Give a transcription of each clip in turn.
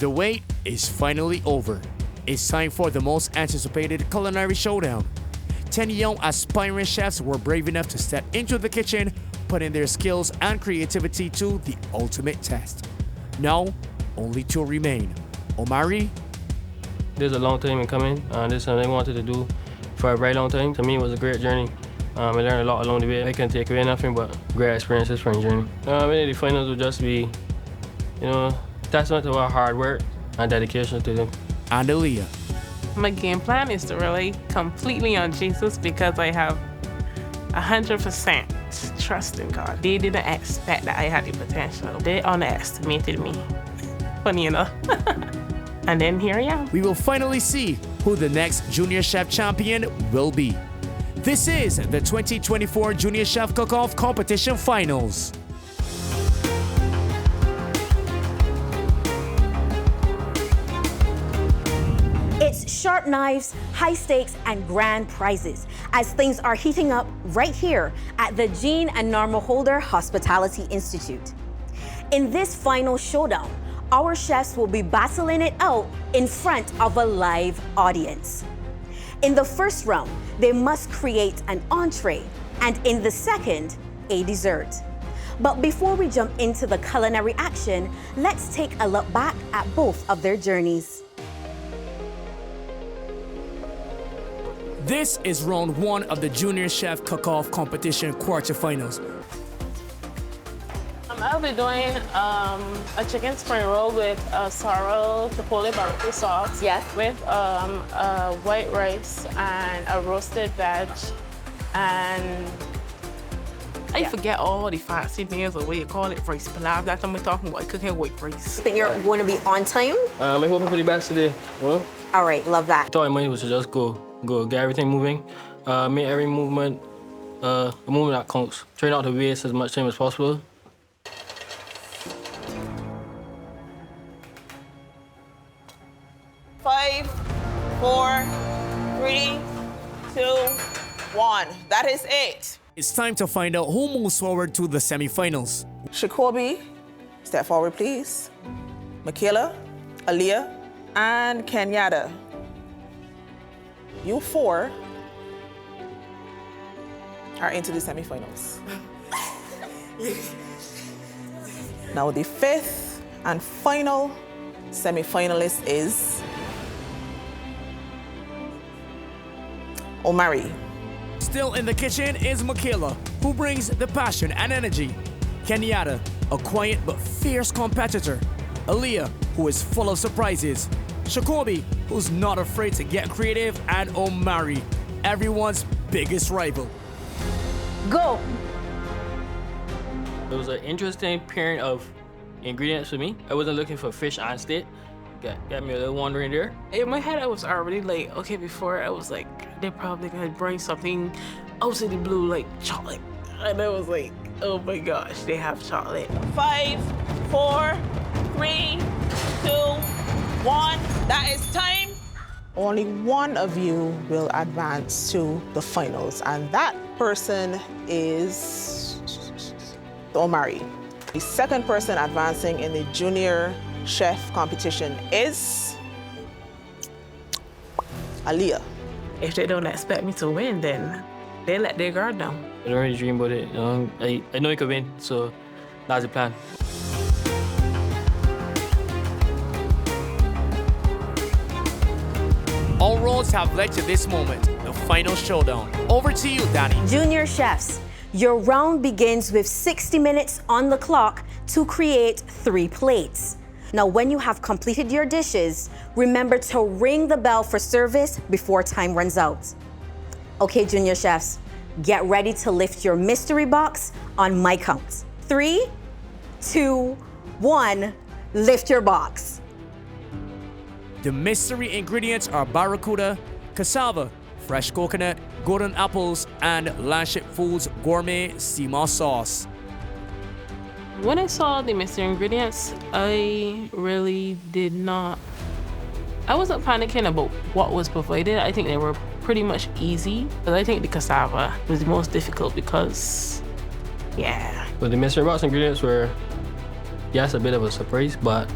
The wait is finally over. It's time for the most anticipated culinary showdown. 10 young aspiring chefs were brave enough to step into the kitchen, putting their skills and creativity to the ultimate test. Now, only two remain. Omari. There's a long time in coming. This is something I wanted to do for a very long time. To me, it was a great journey. I learned a lot along the way. I can't take away nothing but great experiences from the journey. Maybe the finals would just be, testament to our hard work and dedication to them. And Aliah. My game plan is to rely completely on Jesus because I have 100% trust in God. They didn't expect that I had the potential. They underestimated me. Funny enough. And then here I am. We will finally see who the next Junior Chef champion will be. This is the 2024 Junior Chef Cook-Off Competition Finals. It's sharp knives, high stakes, and grand prizes as things are heating up right here at the Jean and Norma Holder Hospitality Institute. In this final showdown, our chefs will be battling it out in front of a live audience. In the first round, they must create an entree, and in the second, a dessert. But before we jump into the culinary action, let's take a look back at both of their journeys. This is round one of the Junior Chef Cook-Off Competition quarterfinals. I'll be doing a chicken spring roll with sorrel chipotle barbecue sauce. Yes. With white rice and a roasted veg. And I forget all the fancy names of what you call it, rice pilav. That's what I'm talking about, cooking white rice. I think you're going to be on time? I'm hoping for the best today. Well, all right, love that. I thought my money was to just go, get everything moving. Make every movement a movement that counts. Try not to waste as much time as possible. Five, 4, 3, 2, 1. That is it. It's time to find out who moves forward to the semifinals. Shakobi, step forward, please. Michaela, Aliah, and Kenyatta. You four are into the semifinals. Now the fifth and final semifinalist is Omari. Still in the kitchen is Michaela, who brings the passion and energy. Kenyatta, a quiet but fierce competitor. Aliah, who is full of surprises. Shakobi, who's not afraid to get creative. And Omari, everyone's biggest rival. Go! It was an interesting pairing of ingredients for me. I wasn't looking for fish and steak. Got me a little wandering there. In my head, I was already like, okay, before I was like, they're probably gonna bring something out of the blue, like chocolate. And I was like, oh my gosh, they have chocolate. 5, 4, 3, 2, 1. That is time. Only one of you will advance to the finals, and that person is Omari. The second person advancing in the Junior Chef competition is Aliah. If they don't expect me to win, then they let their guard down. I don't really dream about it. I know I could win, so that's the plan. All roads have led to this moment, the final showdown. Over to you, Danny. Junior chefs, your round begins with 60 minutes on the clock to create 3 plates. Now, when you have completed your dishes, remember to ring the bell for service before time runs out. Okay, junior chefs, get ready to lift your mystery box on my count. 3, 2, 1, lift your box. The mystery ingredients are barracuda, cassava, fresh coconut, golden apples, and Landship Foods gourmet sea moss sauce. When I saw the mystery ingredients, I really did not. I wasn't panicking about what was provided. I think they were pretty much easy. But I think the cassava was the most difficult because, yeah. But the mystery box ingredients were, yes, a bit of a surprise, but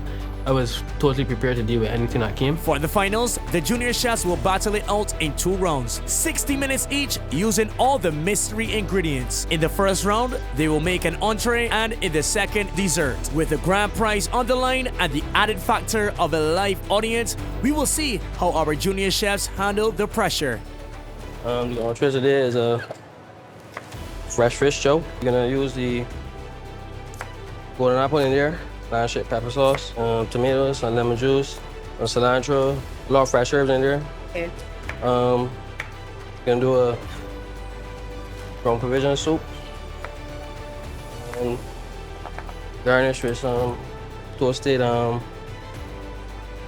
I was totally prepared to deal with anything that came. For the finals, the junior chefs will battle it out in 2 rounds, 60 minutes each, using all the mystery ingredients. In the first round, they will make an entree, and in the second, dessert. With the grand prize on the line and the added factor of a live audience, we will see how our junior chefs handle the pressure. The entree today is a fresh fish chow. You're gonna use the golden apple in there, lamb shaped pepper sauce, tomatoes and lemon juice, and cilantro, a lot of fresh herbs in there. Okay. Gonna do a brown provision soup. And garnish with some toasted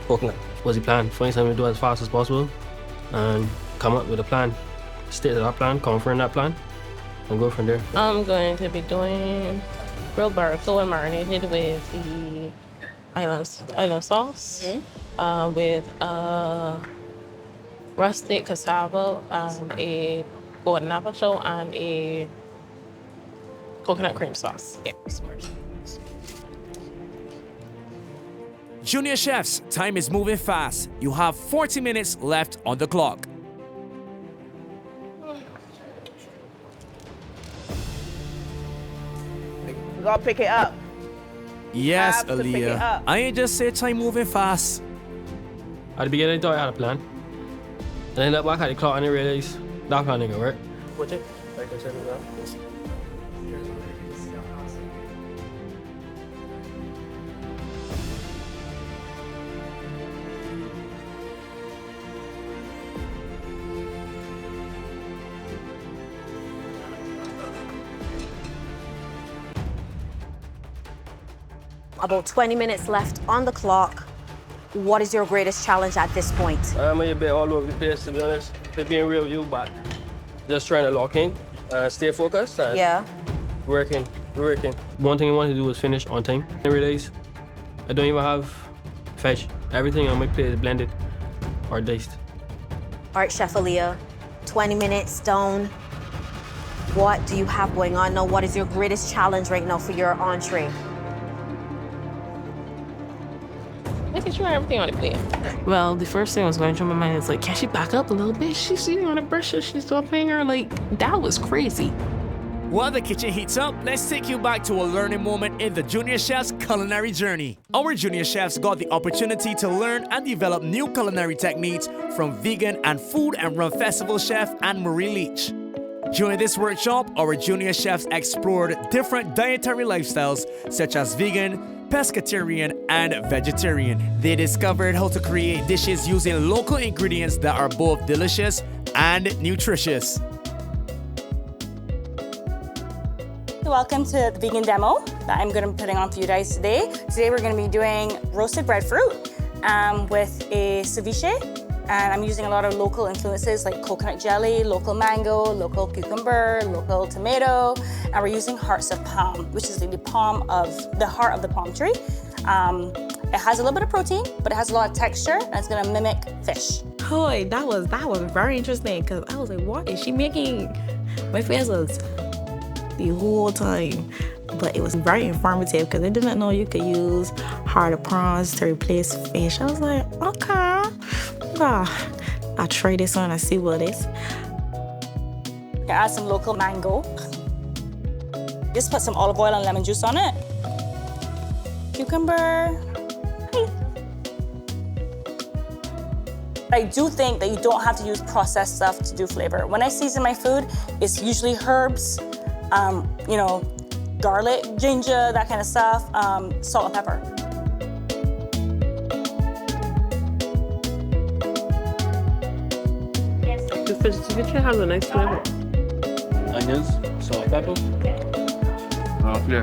coconut. What's the plan? Find something to do as fast as possible and come up with a plan. Stick to that plan, confirm that plan, and go from there. I'm going to be doing grilled barbacoa marinated with the island sauce, with rustic cassava and a golden apple chow and a coconut cream sauce. Yeah. Junior chefs, time is moving fast. You have 40 minutes left on the clock. We gotta pick it up. Yes, Have to pick it Aliah. up. I ain't just say time moving fast. At the beginning, I thought I had a plan. And then I looked back at the clock and I realized that plan didn't work. Watch it. Like I said, About 20 minutes left on the clock. What is your greatest challenge at this point? I'm a bit all over the place, to be honest. To being real with you, but just trying to lock in, stay focused, and Yeah. working. One thing I wanted to do was finish on time. I realized I don't even have fish. Everything on my plate is blended or diced. All right, Chef Aliah, 20 minutes down. What do you have going on now? What is your greatest challenge right now for your entree? Making sure everything on the plate. Well, the first thing that was going through my mind is like, can she back up a little bit? She's sitting on a brush, she's still paying her. Like, that was crazy. While the kitchen heats up, let's take you back to a learning moment in the junior chef's culinary journey. Our junior chefs got the opportunity to learn and develop new culinary techniques from vegan and food and rum festival chef Anne-Marie Leach. During this workshop, our junior chefs explored different dietary lifestyles such as vegan, pescatarian, and vegetarian. They discovered how to create dishes using local ingredients that are both delicious and nutritious. Welcome to the vegan demo that I'm going to be putting on for you guys today. Today we're going to be doing roasted breadfruit with a ceviche, and I'm using a lot of local influences like coconut jelly, local mango, local cucumber, local tomato, and we're using hearts of palm, which is the heart of the palm tree. It has a little bit of protein, but it has a lot of texture, and it's going to mimic fish. Boy, that was very interesting because I was like, what is she making? My face was the whole time. But it was very informative because I didn't know you could use heart of prawns to replace fish. I was like, okay, I'll try this one and see what it is. Add some local mango. Just put some olive oil and lemon juice on it. Cucumber. I do think that you don't have to use processed stuff to do flavor. When I season my food, it's usually herbs, garlic, ginger, that kind of stuff, salt and pepper. The fish has a nice flavor. Onions, salt, pepper. Clear.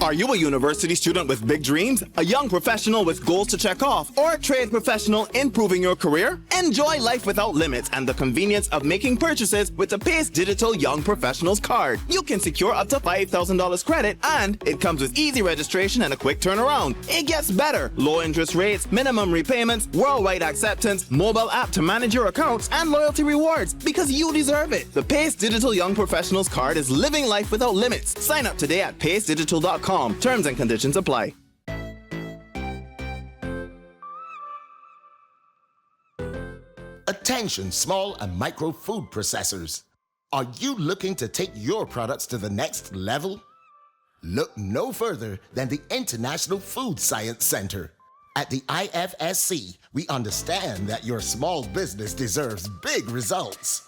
Are you a university student with big dreams, a young professional with goals to check off, or a trade professional improving your career? Enjoy life without limits and the convenience of making purchases with the Pace Digital Young Professionals card. You can secure up to $5,000 credit, and it comes with easy registration and a quick turnaround. It gets better. Low interest rates, minimum repayments, worldwide acceptance, mobile app to manage your accounts, and loyalty rewards, because you deserve it. The Pace Digital Young Professionals card is living life without limits. Sign up today at pacedigital.com. Terms and conditions apply. Attention, small and micro food processors. Are you looking to take your products to the next level? Look no further than the International Food Science Center. At the IFSC, we understand that your small business deserves big results.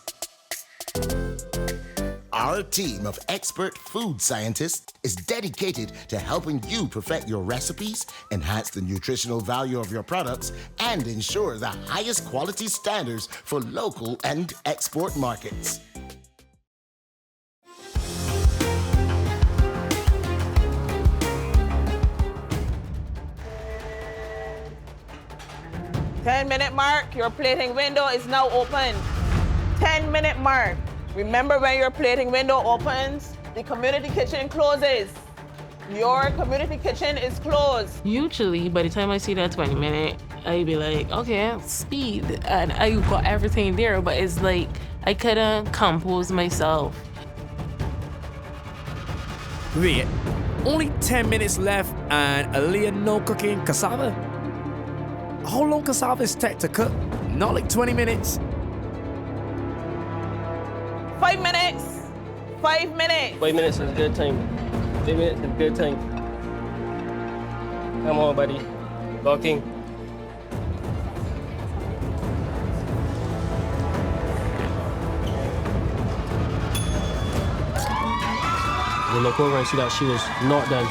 Our team of expert food scientists is dedicated to helping you perfect your recipes, enhance the nutritional value of your products, and ensure the highest quality standards for local and export markets. Ten-minute mark, your plating window is now open. 10-minute mark. Remember, when your plating window opens, the community kitchen closes. Your community kitchen is closed. Usually, by the time I see that 20-minute, I be like, okay, speed. And I got everything there, but it's like I couldn't compose myself. Wait, only 10 minutes left and Aliah no cooking cassava? How long cassava is take to cook? Not like 20 minutes. 5 minutes. 5 minutes. 5 minutes is good time. 5 minutes is good time. Come on, buddy. Walking. We look over and see that she was not done.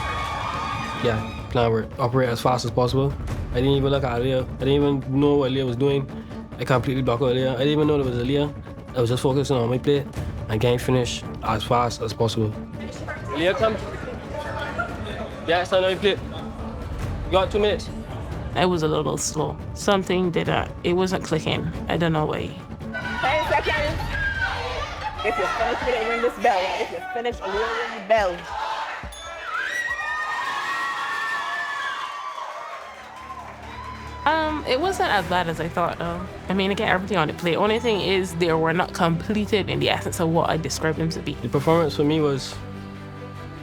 Yeah, plan work. Operate as fast as possible. I didn't even look at Aliah. I didn't even know what Aliah was doing. I completely blocked out Aliah. I didn't even know there was Aliah. I was just focusing on my plate and getting finished as fast as possible. Aliah, come. Yeah, it's time on your plate. You got 2 minutes. I was a little slow. Something it wasn't clicking. I don't know why. 10 seconds. If you're finished, we'll ring this bell. If you're finished, we'll ring the bell. It wasn't as bad as I thought, though. I mean, I got everything on the plate. Only thing is, they were not completed in the essence of what I described them to be. The performance for me was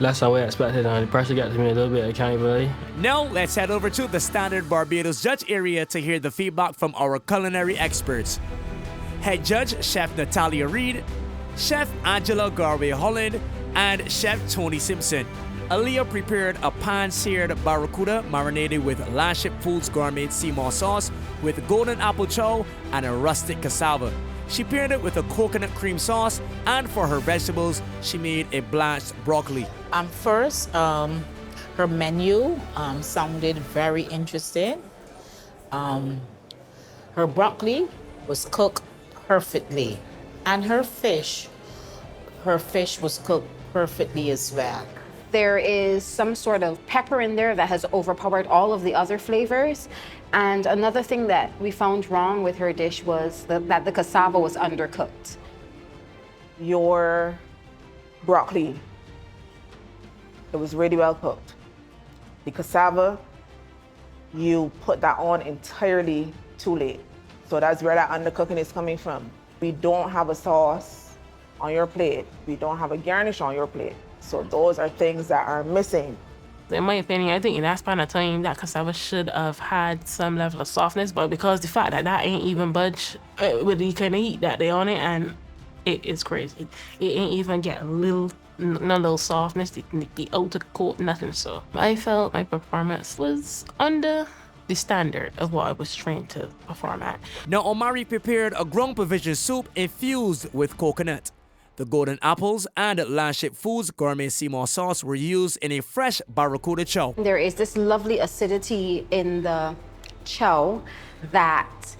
less than what I expected, and the pressure got to me a little bit. I can't even lie. Now, let's head over to the standard Barbados judge area to hear the feedback from our culinary experts. Head judge, Chef Natalia Reed, Chef Angela Garvey-Holland, and Chef Tony Simpson. Aliah prepared a pan-seared barracuda marinated with Lanship Foods gourmet Seymour sauce with golden apple chow and a rustic cassava. She paired it with a coconut cream sauce, and for her vegetables, she made a blanched broccoli. First, her menu sounded very interesting. Her broccoli was cooked perfectly, and her fish was cooked perfectly as well. There is some sort of pepper in there that has overpowered all of the other flavors. And another thing that we found wrong with her dish was that the cassava was undercooked. Your broccoli, it was really well cooked. The cassava, you put that on entirely too late. So that's where that undercooking is coming from. We don't have a sauce on your plate. We don't have a garnish on your plate. So those are things that are missing. In my opinion, I think in that span of time, that cassava should have had some level of softness, but because the fact that ain't even budge with the kind of heat that they on it, and it is crazy. It ain't even get no little softness, the outer coat, nothing. So I felt my performance was under the standard of what I was trained to perform at. Now, Omari prepared a ground provision soup infused with coconut. The golden apples and Lanship Foods gourmet Seymour sauce were used in a fresh barracuda chow. There is this lovely acidity in the chow that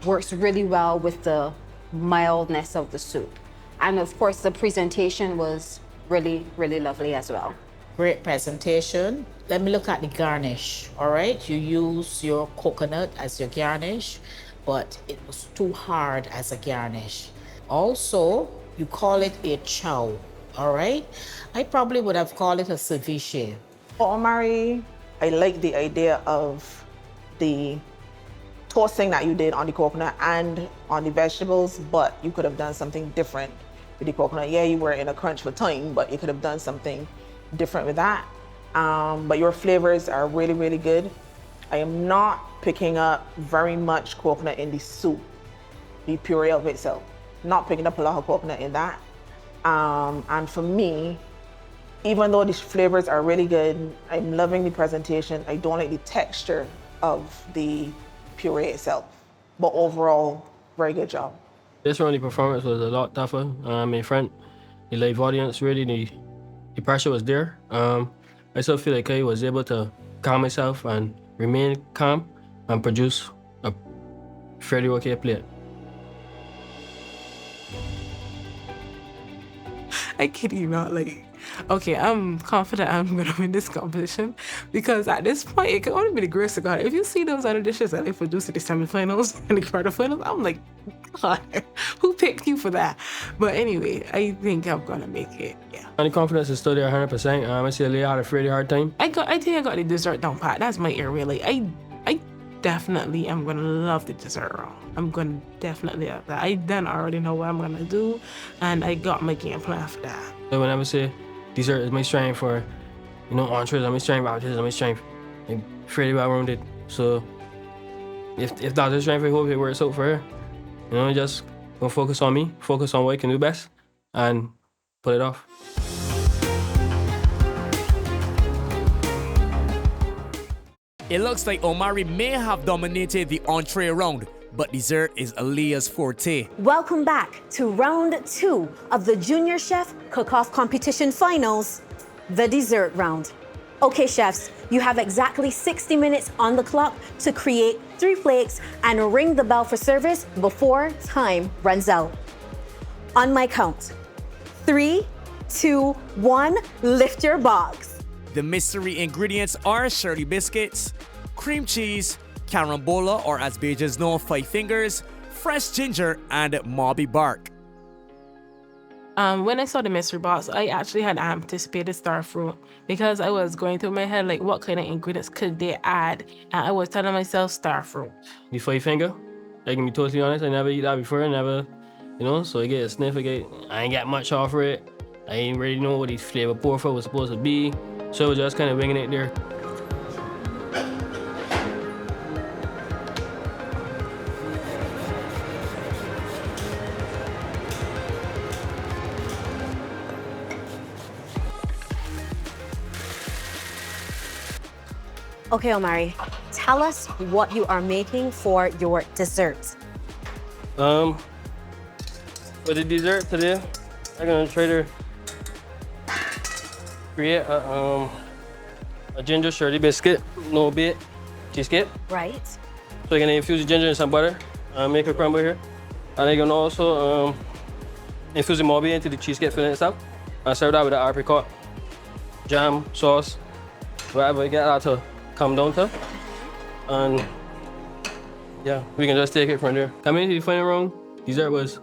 works really well with the mildness of the soup. And of course, the presentation was really, really lovely as well. Great presentation. Let me look at the garnish, all right? You use your coconut as your garnish, but it was too hard as a garnish. Also, you call it a chow, all right? I probably would have called it a ceviche. For Omari, I like the idea of the toasting that you did on the coconut and on the vegetables, but you could have done something different with the coconut. Yeah, you were in a crunch for time, but you could have done something different with that. But your flavors are really, really good. I am not picking up very much coconut in the soup, the puree of itself. Not picking up a lot of coconut in that. And for me, even though these flavors are really good, I'm loving the presentation. I don't like the texture of the puree itself. But overall, very good job. This round, the performance was a lot tougher. In front, the live audience, really, the pressure was there. I still feel like I was able to calm myself and remain calm and produce a fairly okay plate. I kid you not, like, okay, I'm confident I'm gonna win this competition because at this point, it can only be the grace of God. If you see those other dishes that they produce in the semifinals and the quarterfinals, I'm like, God, who picked you for that? But anyway, I think I'm gonna make it, yeah. And the confidence is still there 100%. I see Aliah had a fairly hard time. I think I got the dessert down pat. That's my area, like, I definitely am gonna love the dessert round. I'm gonna definitely have that. I then already know what I'm gonna do, and I got my game plan for that. So whenever I say dessert is my strength, for entrees are my strength, appetizers are my strength, I'm fairly well rounded. So if that's the strength, I hope it works out for her. Just gonna focus on me, focus on what I can do best, and pull it off. It looks like Omari may have dominated the entree round, but dessert is Aliah's forte. Welcome back to round 2 of the Junior Chef Cook-Off Competition Finals, the dessert round. Okay, chefs, you have exactly 60 minutes on the clock to create 3 plates and ring the bell for service before time runs out. On my count, 3, 2, 1, lift your box. The mystery ingredients are Shirley biscuits, cream cheese, carambola, or as Bajans know, 5 fingers, fresh ginger, and mauby bark. When I saw the mystery box, I actually had anticipated star fruit because I was going through my head like what kind of ingredients could they add, and I was telling myself star fruit. The 5 finger, I can be totally honest, I never eat that before, so I get a sniff, I ain't got much off for it. I ain't really know what the flavor profile was supposed to be, so I was just kind of winging it there. Okay, Omari, tell us what you are making for your dessert. For the dessert today, I'm gonna try to create a ginger Shirley biscuit, no bit cheesecake. Right. So I'm gonna infuse the ginger in some butter, make a crumble here. And I'm gonna also infuse the mauby into the cheesecake filling itself. And serve that with the apricot, jam, sauce, whatever you get that to come down to. And yeah, we can just take it from there. Coming into the final round, dessert was,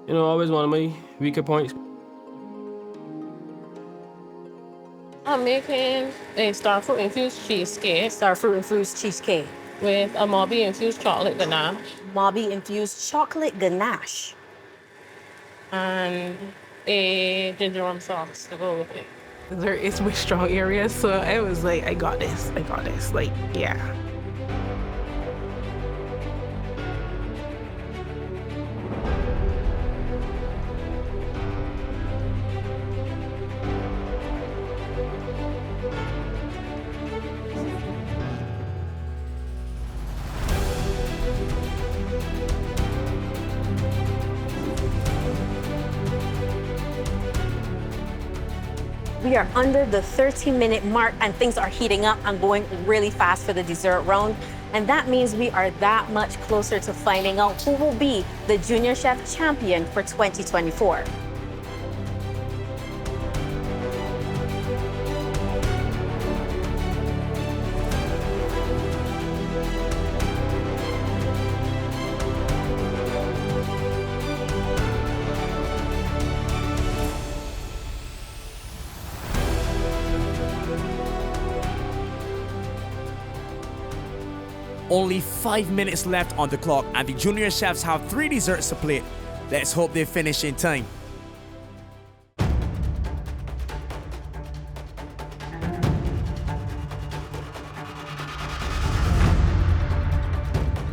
always one of my weaker points. I'm making a star fruit infused cheesecake. Star fruit infused cheesecake. With a mauby infused chocolate ganache. Mauby infused chocolate ganache. And a ginger rum sauce to go with it. There is my strong area, so I was like, I got this, like, yeah. We are under the 30-minute mark and things are heating up and going really fast for the dessert round. And that means we are that much closer to finding out who will be the Junior Chef champion for 2024. Only 5 minutes left on the clock and the junior chefs have 3 desserts to plate. Let's hope they finish in time.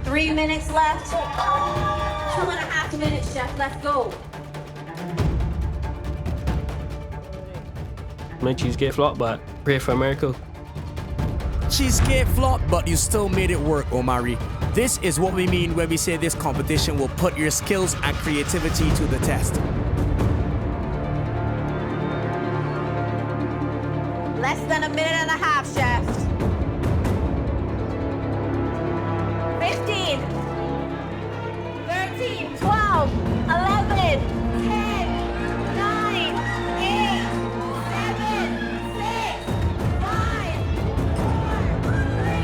Three minutes left. 2.5 minutes, chef. Let's go. My cheesecake flop, but pray for a miracle. Cheesecake flop, but you still made it work, Omari. This is what we mean when we say this competition will put your skills and creativity to the test. Less than a minute and a half, chef. 15, 13, 12, 11, 10, 9, 8, 7, 6, 5, 4, 3.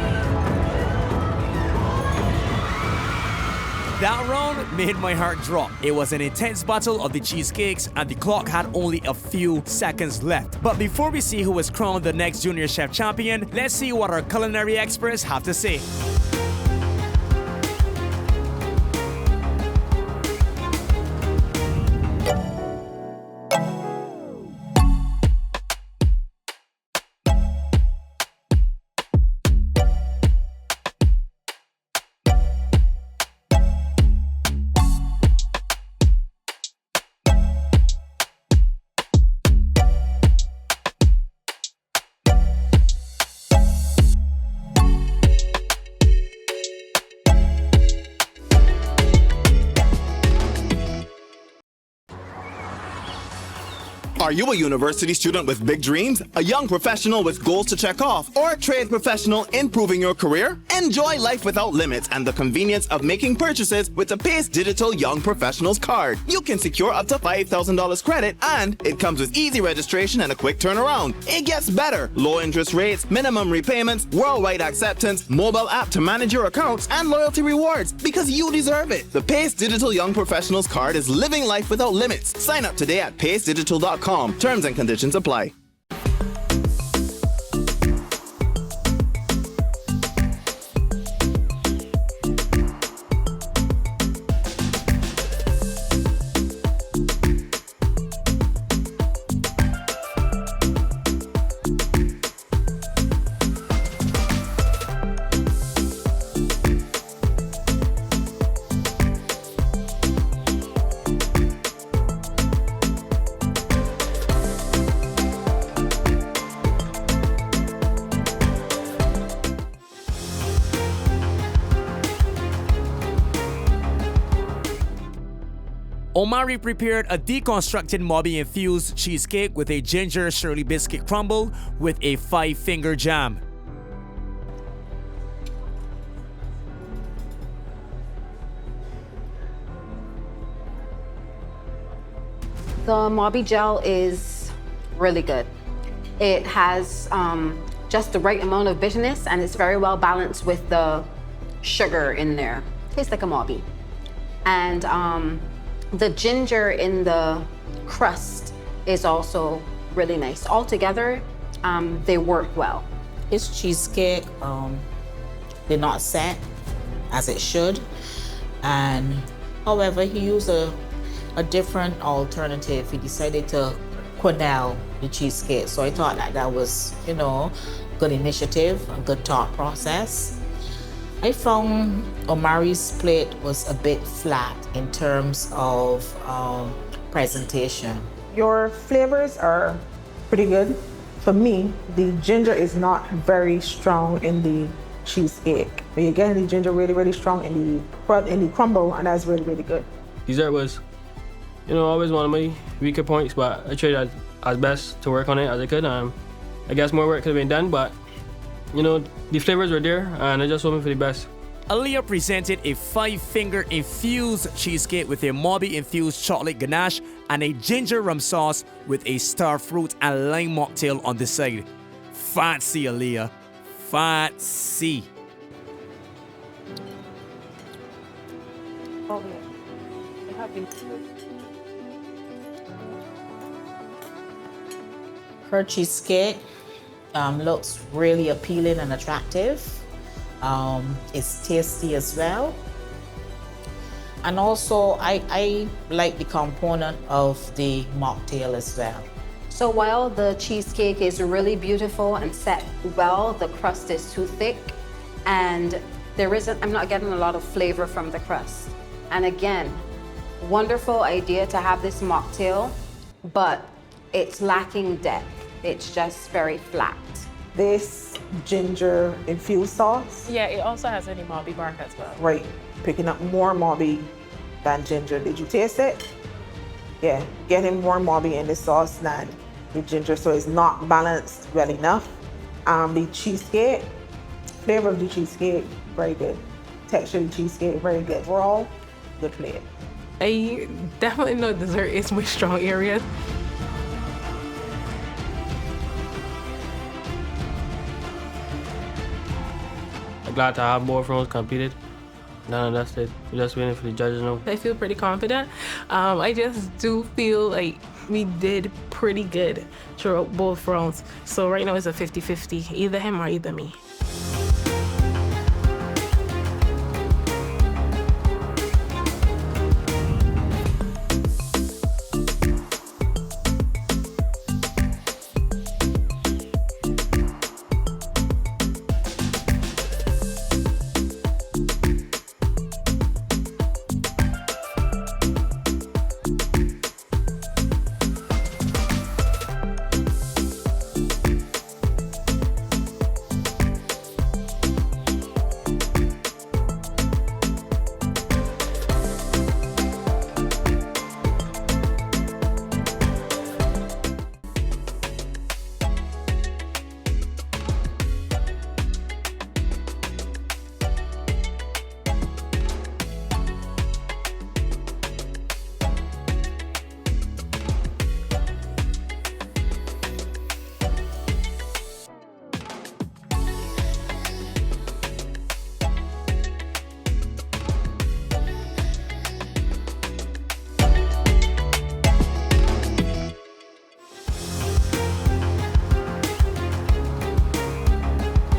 That round made my heart drop. It was an intense battle of the cheesecakes and the clock had only a few seconds left. But before we see who is crowned the next junior chef champion, let's see what our culinary experts have to say. Are you a university student with big dreams, a young professional with goals to check off, or a trade professional improving your career? Enjoy life without limits and the convenience of making purchases with the Pace Digital Young Professionals card. You can secure up to $5,000 credit, and it comes with easy registration and a quick turnaround. It gets better. Low interest rates, minimum repayments, worldwide acceptance, mobile app to manage your accounts, and loyalty rewards because you deserve it. The Pace Digital Young Professionals card is living life without limits. Sign up today at pacedigital.com. Terms and conditions apply. Omari prepared a deconstructed Moby-infused cheesecake with a ginger Shirley biscuit crumble with a 5-finger jam. The Moby gel is really good. It has just the right amount of bitterness and it's very well balanced with the sugar in there. Tastes like a Moby. And the ginger in the crust is also really nice. Altogether, they work well. His cheesecake did not set as it should. And however, he used a different alternative. He decided to quenelle the cheesecake. So I thought that was, good initiative, a good thought process. I found Omari's plate was a bit flat in terms of presentation. Your flavors are pretty good. For me, the ginger is not very strong in the cheesecake. But you're getting the ginger really, really strong in the crumble, and that's really, really good. Dessert was, always one of my weaker points, but I tried as best to work on it as I could. I guess more work could have been done, but the flavors were there, and I just hoping for the best. Aliah presented a 5-finger infused cheesecake with a Moby-infused chocolate ganache and a ginger rum sauce with a star fruit and lime mocktail on the side. Fancy, Aliah. Fancy. Her cheesecake looks really appealing and attractive. It's tasty as well. And also, I like the component of the mocktail as well. So while the cheesecake is really beautiful and set well, the crust is too thick and I'm not getting a lot of flavor from the crust. And again, wonderful idea to have this mocktail, but it's lacking depth. It's just very flat. This ginger infused sauce. Yeah, it also has an umami bark as well. Right, picking up more umami than ginger. Did you taste it? Yeah, getting more umami in the sauce than the ginger, so it's not balanced well enough. The cheesecake, flavor of the cheesecake, very good. Texture of the cheesecake, very good. Overall, good plate. I definitely know dessert is my strong area. I'm glad to have more rounds completed. No, that's it. We're just waiting for the judges now. I feel pretty confident. I just do feel like we did pretty good throughout both rounds. So right now it's a 50-50, either him or either me.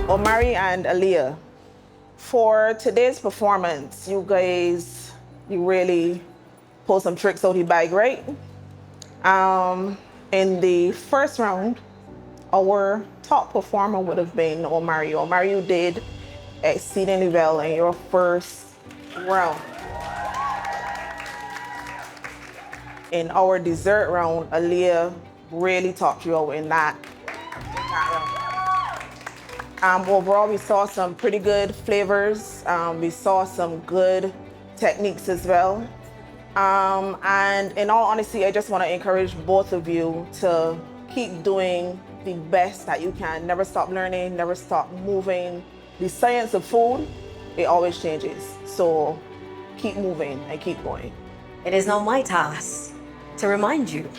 Omari and Aliah, for today's performance, you really pulled some tricks out of the bag, right? In the first round, our top performer would have been Omari. Omari, you did exceedingly well in your first round. In our dessert round, Aliah really topped you out in that round. Overall, we saw some pretty good flavors. We saw some good techniques as well. And in all honesty, I just want to encourage both of you to keep doing the best that you can. Never stop learning, never stop moving. The science of food, it always changes. So keep moving and keep going. It is now my task to remind you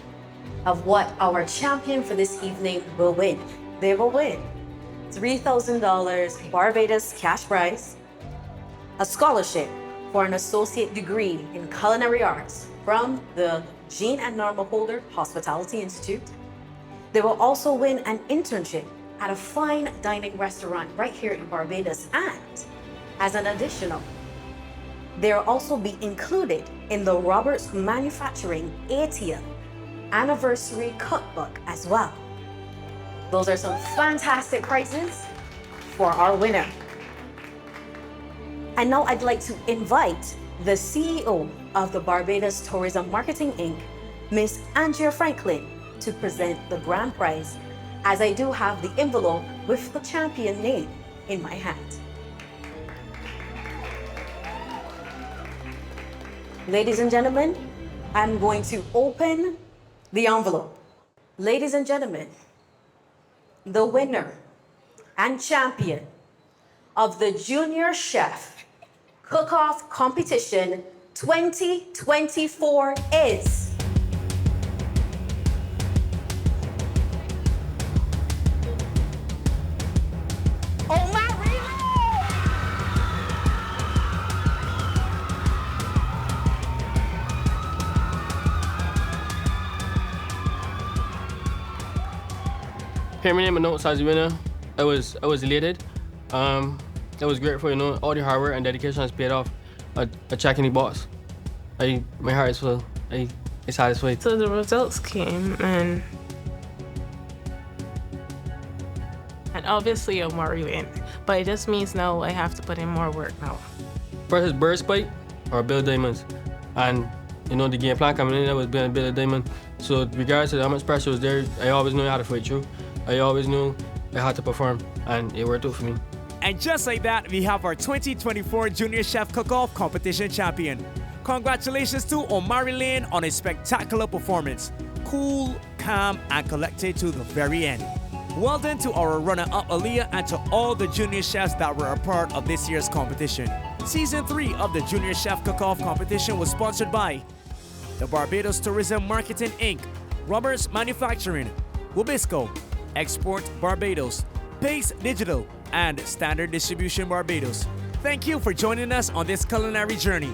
of what our champion for this evening will win. They will win $3,000 Barbados cash prize, a scholarship for an associate degree in culinary arts from the Jean and Norma Holder Hospitality Institute. They will also win an internship at a fine dining restaurant right here in Barbados, and as an additional, they'll also be included in the Roberts Manufacturing 80th anniversary cookbook as well. Those are some fantastic prizes for our winner. And now I'd like to invite the CEO of the Barbados Tourism Marketing Inc., Miss Andrea Franklin, to present the grand prize, as I do have the envelope with the champion name in my hand. Ladies and gentlemen, I'm going to open the envelope. Ladies and gentlemen, the winner and champion of the Junior Chef Cook-Off Competition 2024 is Omari! Hearing my name announced as the winner, I was elated. It was great for, all the hard work and dedication has paid off. A check in the box. My heart is full. I'm satisfied. So the results came, and obviously Omari win, but it just means now I have to put in more work now. First is bird spike or build diamonds, and the game plan coming in, that was build a diamond. So regardless of how much pressure was there, I always knew how to fight through. I always knew I had to perform, and it worked out for me. And just like that, we have our 2024 Junior Chef Cook-Off Competition champion. Congratulations to Omari Lane on a spectacular performance. Cool, calm, and collected to the very end. Well done to our runner-up Aliah and to all the junior chefs that were a part of this year's competition. Season 3 of the Junior Chef Cook-Off Competition was sponsored by the Barbados Tourism Marketing Inc., Roberts Manufacturing, Wabisco, Export Barbados, Pace Digital, and Standard Distribution Barbados. Thank you for joining us on this culinary journey.